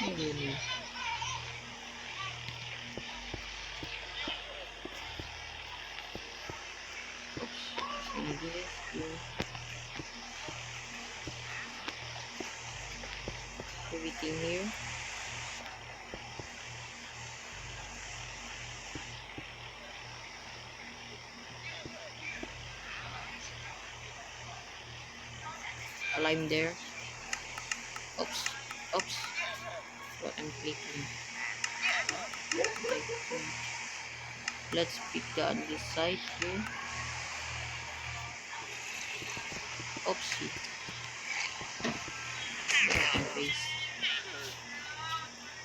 Really. Oops. And this here. Everything here. A lime there. Oops. Oops. What I'm clicking. Like, let's pick the other side here. Oopsie. My face.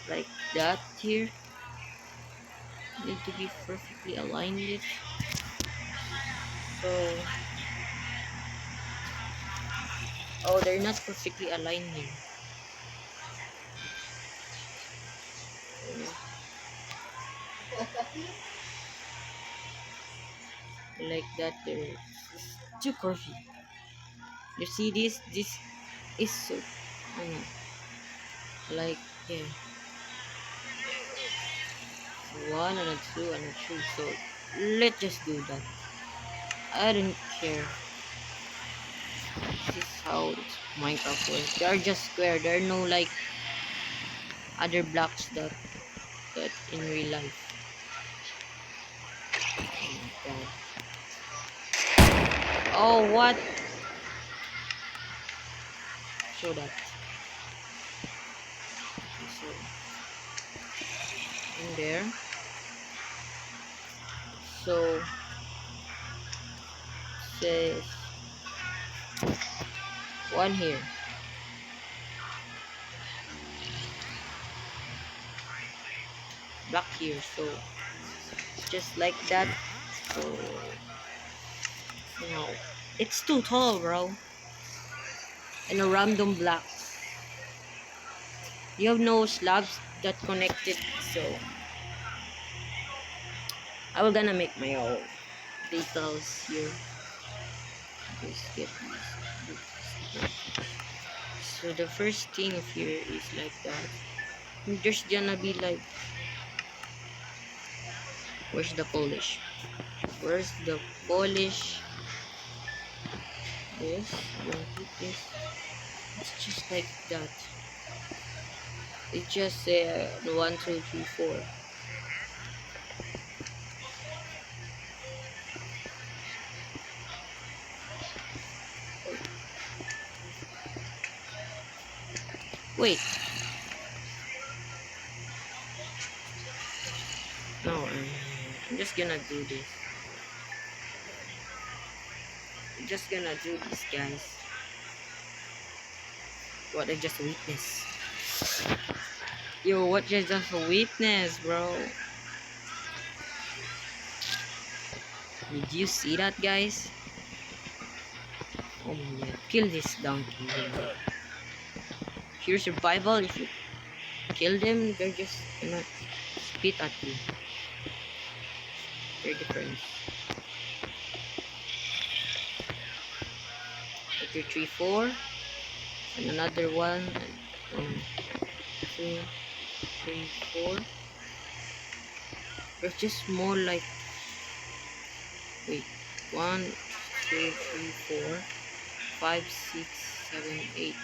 Like that here. Need to be perfectly aligned it. So, oh, they're not perfectly aligned here. Like that, they're too curvy. You see this? This is so, like here. One and a two and a three. So let's just do that. I don't care. This is how Minecraft works. They are just square. There are no like other blocks that in real life. Oh my god. Oh, what? Show that. So in there. So says one here. Block here. So just like that. So no, it's too tall, bro. And a random block. You have no slabs that connected, so I will gonna make my own details here. Just get this. So the first thing of here is like that. There's gonna be like, where's the polish? Where's the polish? This, don't put this. It's just like that. It just say 1, 2, 3, 4. Wait. No, I'm just gonna do this. I'm just gonna do this, guys. What I just witnessed. Yo, what I just witnessed, bro? Did you see that, guys? Oh my god, kill this donkey. Pure survival. If you kill them, they're just gonna spit at you. They're different. 2, 3, 4. And another one. 2, 3, 4. They're just more like. Wait. 1, 2, 3, 4, 5, 6, 7, 8.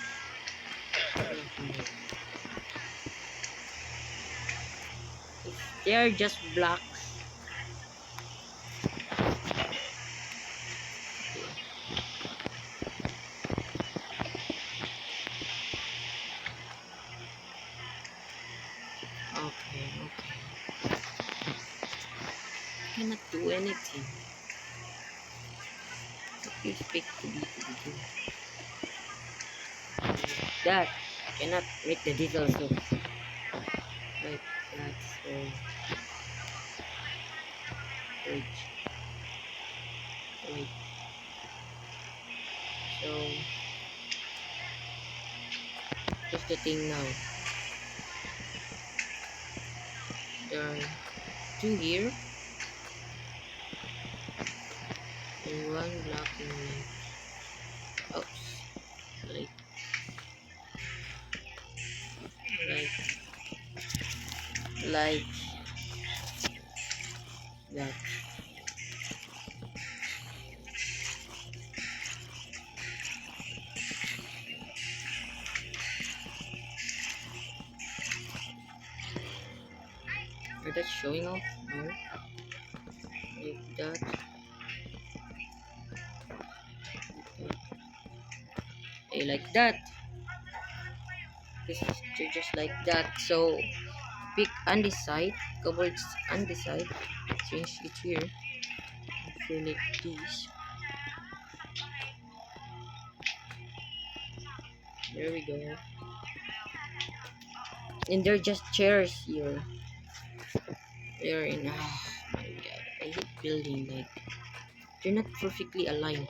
They are just blocks. Okay, okay. Cannot do anything. You speak to me to do that. I cannot make the details look like that. So wait, wait. So here's the thing now. There are 2 here and 1 block in left. Oops. Like like that. Are that showing off? No. Like that. Hey, like that. This is just like that. So pick on this side, cover it on this side, change it here, fill it this. There we go. And they're just chairs here. They're in. Oh my god, I hate building like they're not perfectly aligned.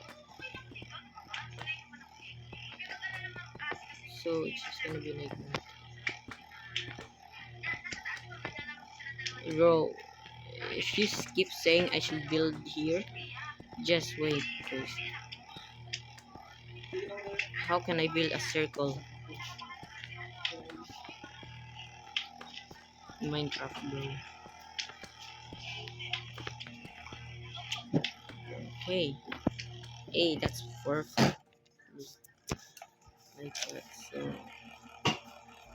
So it's just gonna be like that. Bro, if you keep saying I should build here, just wait first. How can I build a circle in Minecraft, bro? Okay. Hey, that's perfect. Like that. So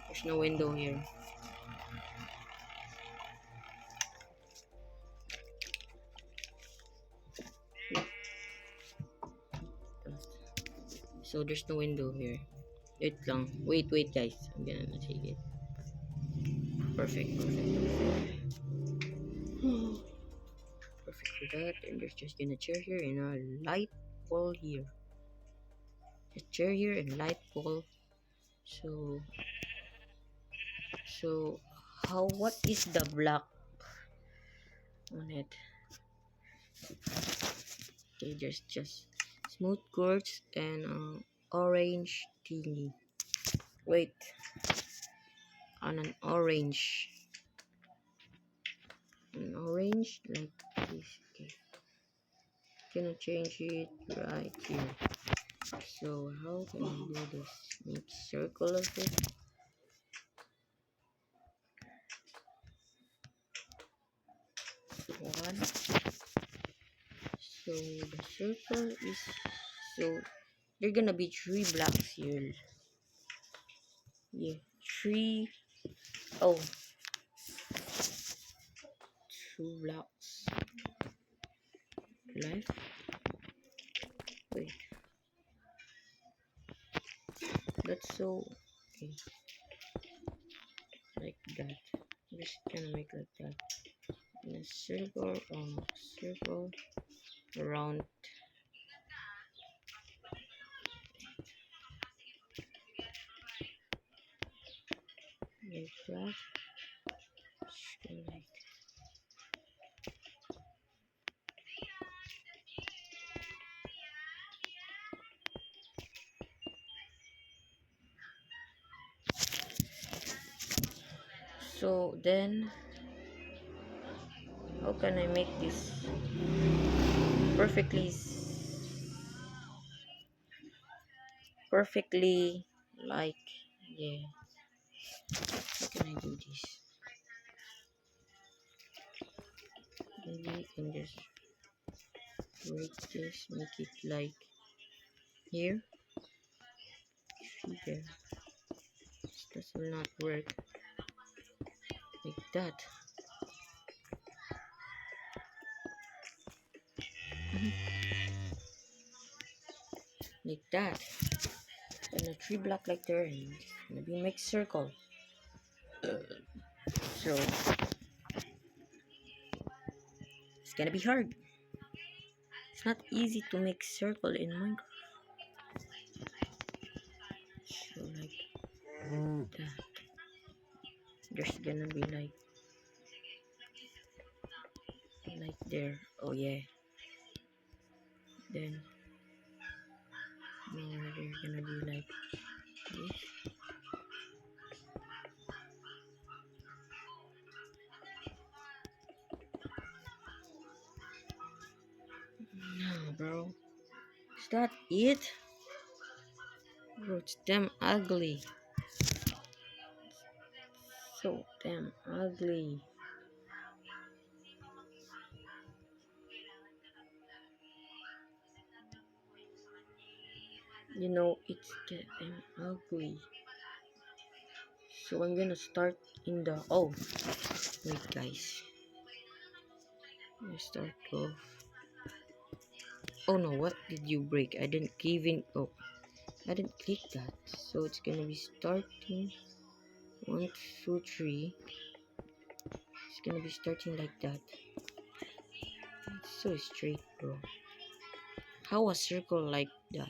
there's no window here. So there's no window here. Wait lang. Wait guys. I'm gonna take it. Perfect. Perfect for that. And there's just gonna chair here and a light pole here. A chair here and light pole. So what is the block on it? Okay, there's just smooth quartz and orange thingy. Wait, on an orange like this. Okay, gonna change it right here. So how can I do this? Make circle of it. One. So the circle is so there are gonna be 3 blocks here. Yeah, 3. Oh, 2 blocks left. Wait, that's so okay. Like that. Just gonna make like that. And a circle around like that. Just go like so then how can I make this perfectly perfectly like yeah, how can I do this? Maybe I can just break this, make it like here. See there, this will not work like that. Like that, and a 3 block like there, and maybe make circle. So it's gonna be hard. It's not easy to make circle in Minecraft. So like that. There's gonna be like there. Oh yeah. Then now they're gonna be like this. No, bro. Is that it? Bro, it's damn ugly. So damn ugly. You know, it's getting ugly. So I'm gonna start in the wait guys. I start off. Oh no, what did you break? I didn't even I didn't click that. So it's gonna be starting 1, 2, 3. It's gonna be starting like that. It's so straight, bro. How a circle like that?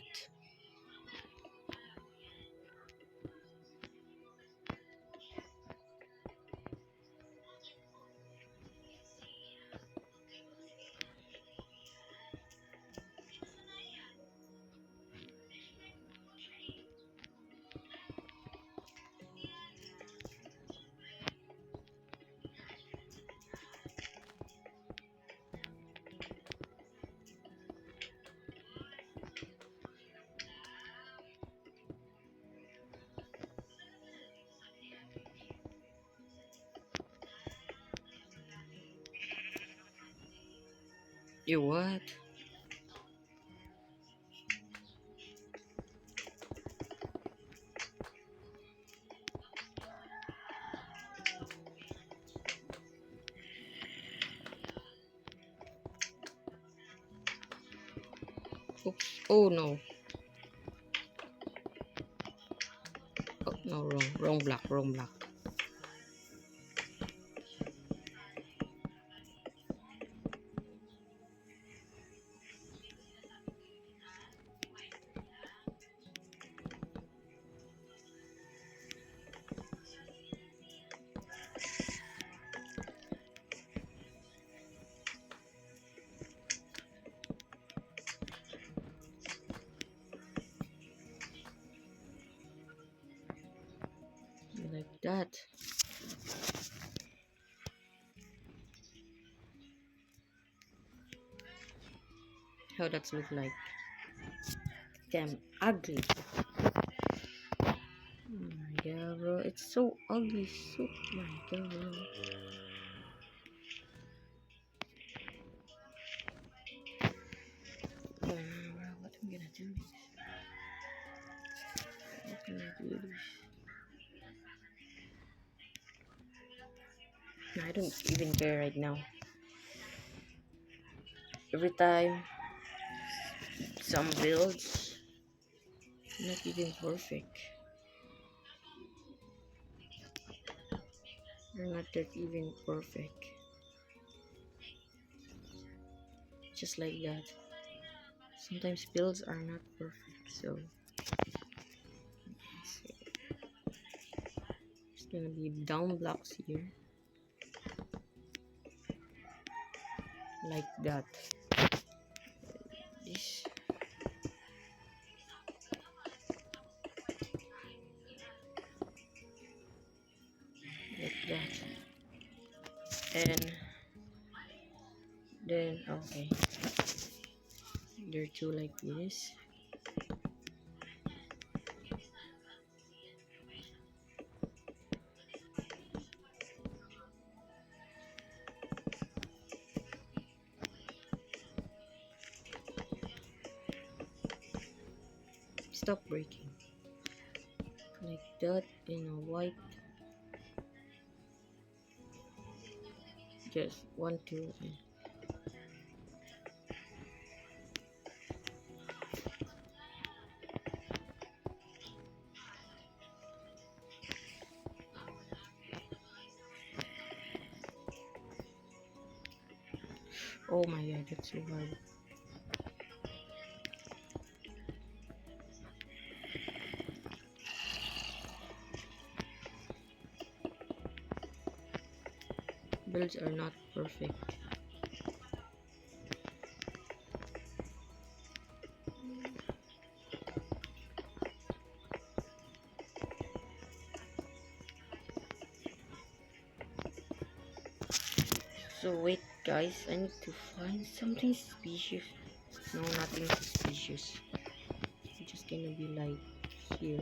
You what? Oops. Oh no. Oh no, wrong block, wrong block. Like that. How that's look like? Damn ugly. Oh my god, bro. It's so ugly. So, my god, bro. Oh bro, what am I gonna do this? What can I do this? No, I don't even care right now. Every time some builds not even perfect. They're not that even perfect. Just like that. Sometimes builds are not perfect, so it's gonna be down blocks here. Like that. This like that. And then okay. There are two like this. Stop breaking. Like that in a white. Just 1, 2 and oh my god, that's so hard. Builds are not perfect. So wait guys, I need to find something suspicious. No, nothing suspicious. It's just gonna be like here.